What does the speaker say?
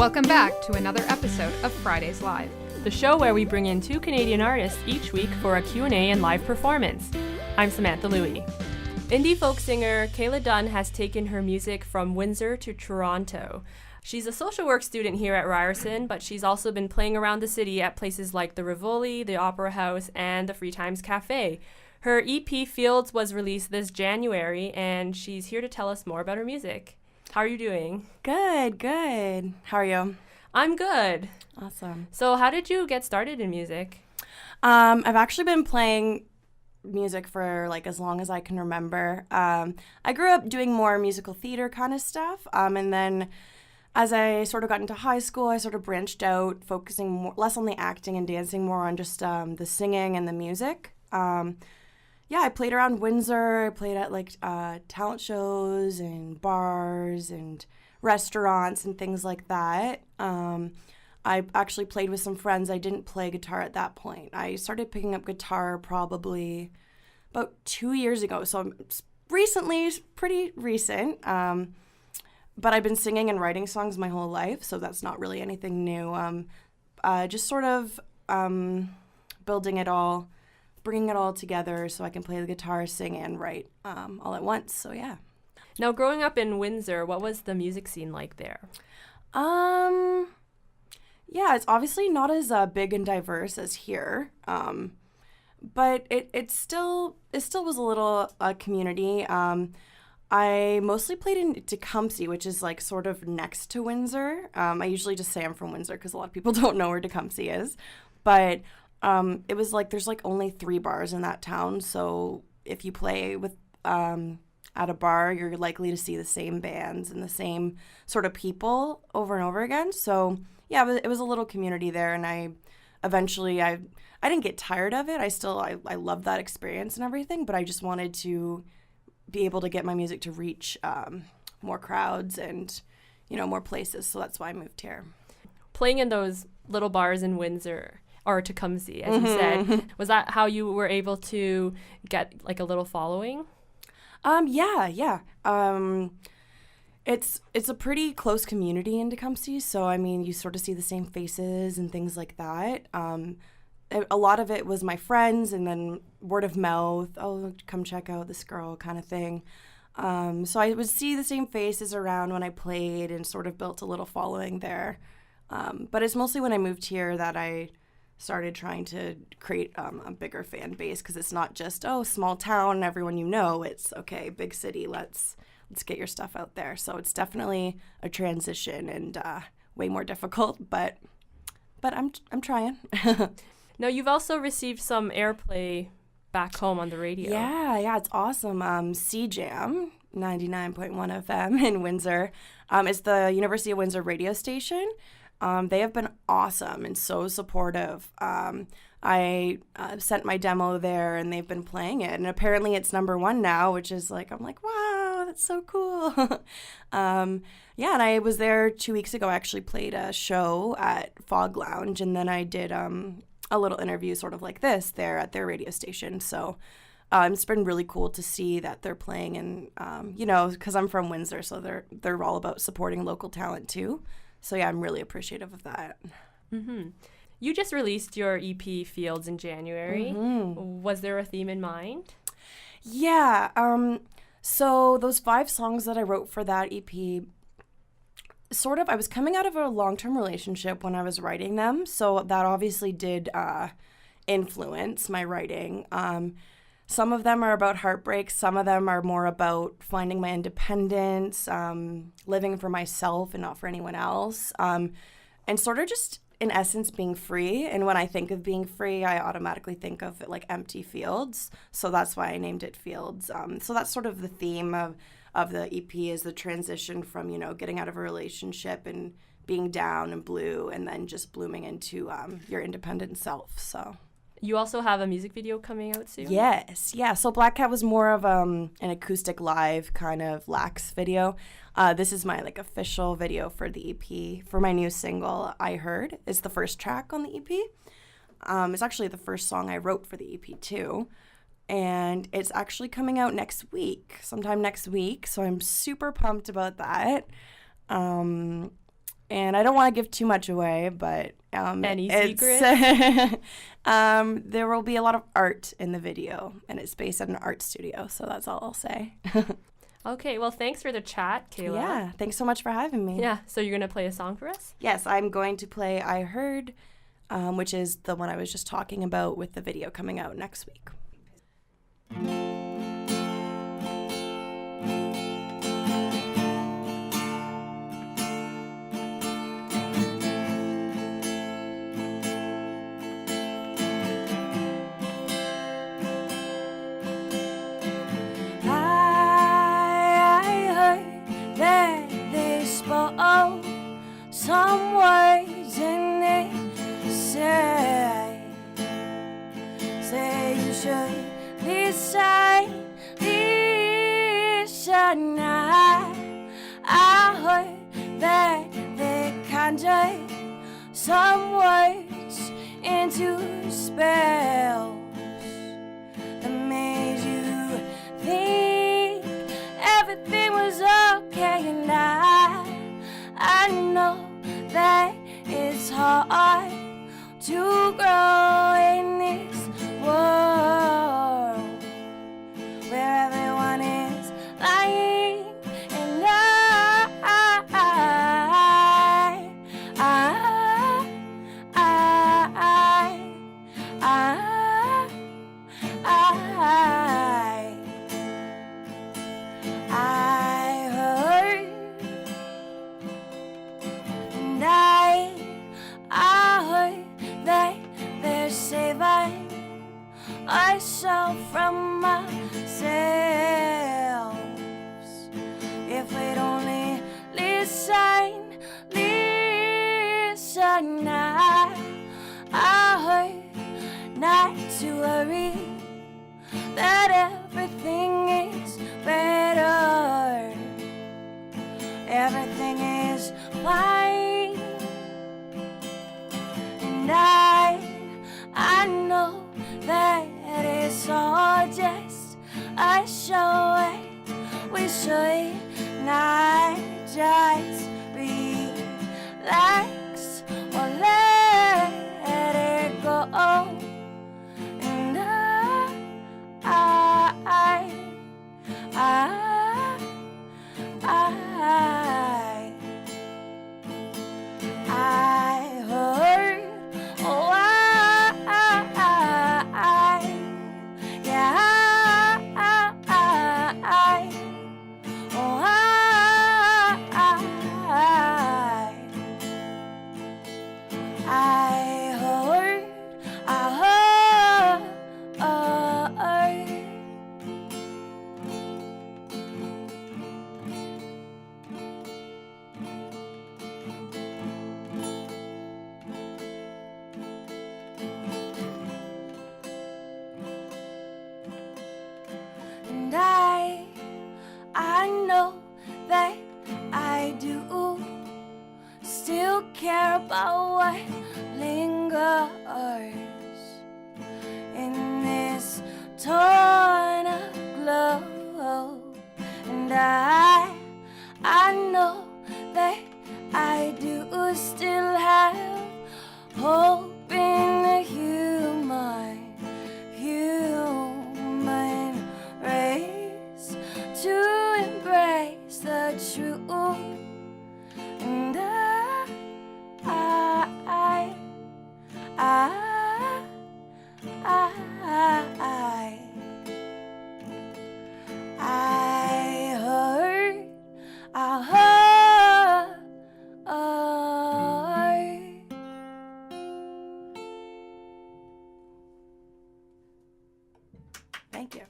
Welcome back to another episode of Fridays Live, the show where we bring in two Canadian artists each week for a Q&A and live performance. I'm Samantha Louie. Indie folk singer Kayla Dunn has taken her music from Windsor to Toronto. She's a social work student here at Ryerson, but she's also been playing around the city at places like the Rivoli, the Opera House, and the Free Times Cafe. Her EP Fields was released this January, and she's here to tell us more about her music. How are you doing? Good. How are you? I'm good. Awesome. So how did you get started in music? I've actually been playing music for like as long as I can remember. I grew up doing more musical theater kind of stuff, and then as I sort of got into high school, I sort of branched out, focusing less on the acting and dancing, more on just the singing and the music. I played around Windsor. I played at like talent shows and bars and restaurants and things like that. I actually played with some friends. I didn't play guitar at that point. I started picking up guitar probably about 2 years ago, so recently, pretty recent. But I've been singing and writing songs my whole life, so that's not really anything new. Just sort of building it all, bringing it all together so I can play the guitar, sing, and write all at once. So yeah. Now, growing up in Windsor, what was the music scene like there? It's obviously not as big and diverse as here, but it still was a little community. I mostly played in Tecumseh, which is like sort of next to Windsor. I usually just say I'm from Windsor because a lot of people don't know where Tecumseh is, but it was like there's like only 3 bars in that town, so if you play with at a bar, you're likely to see the same bands and the same sort of people over and over again. So yeah, it was a little community there, and I didn't get tired of it. I loved that experience and everything, but I just wanted to be able to get my music to reach more crowds and more places. So that's why I moved here. Playing in those little bars in Windsor, or Tecumseh, as you said, was that how you were able to get like a little following? Yeah. It's a pretty close community in Tecumseh, so I mean, you sort of see the same faces and things like that. A lot of it was my friends, and then word of mouth. Oh, come check out this girl, kind of thing. So I would see the same faces around when I played, and sort of built a little following there. But it's mostly when I moved here that I started trying to create a bigger fan base, because it's not just small town, everyone it's okay, big city, let's get your stuff out there. So it's definitely a transition and way more difficult, but I'm trying. Now, you've also received some airplay back home on the radio. Yeah, it's awesome. CJAM 99.1 FM in Windsor. It's the University of Windsor radio station. They have been awesome and so supportive. I sent my demo there, and they've been playing it. And apparently it's #1 now, which is like, I'm like, wow, that's so cool. And I was there 2 weeks ago. I actually played a show at Fog Lounge, and then I did a little interview sort of like this there at their radio station. So it's been really cool to see that they're playing, and, because I'm from Windsor, so they're all about supporting local talent too. So yeah, I'm really appreciative of that. Mm-hmm. You just released your EP Fields in January. Mm-hmm. Was there a theme in mind? Yeah. So those 5 songs that I wrote for that EP, I was coming out of a long-term relationship when I was writing them. So that obviously did influence my writing. Some of them are about heartbreak. Some of them are more about finding my independence, living for myself and not for anyone else, and sort of just, in essence, being free. And when I think of being free, I automatically think of it like empty fields. So that's why I named it Fields. So that's sort of the theme of the EP, is the transition from, getting out of a relationship and being down and blue, and then just blooming into your independent self. So. You also have a music video coming out soon? Yes, yeah. So Black Cat was more of an acoustic live kind of lax video. This is my official video for the EP. For my new single, I Heard, is the first track on the EP. It's actually the first song I wrote for the EP too. And it's actually coming out sometime next week. So I'm super pumped about that. And I don't want to give too much away, but Any it's secrets? there will be a lot of art in the video, and it's based at an art studio, so that's all I'll say. Okay, well, thanks for the chat, Kayla. Yeah, thanks so much for having me. Yeah, so you're going to play a song for us? Yes, I'm going to play I Heard, which is the one I was just talking about with the video coming out next week. Some words and they say you should listen. I heard that they conjure some words into spells that made you think everything was okay, and I know that it's hard to grow in this world where everyone is lying, and I heard, and I heard that they're saving ourselves from ourselves. If we'd only listen. I heard not to worry, that everything is better. Everything is fine, and I know that it's all just a show. We should not just relax or let it go. And I heard, oh, yeah, and I know that I do still care about what lingers in this torn up globe, and I know that I do still have hope in the human race to embrace the truth, and I heard. Thank you.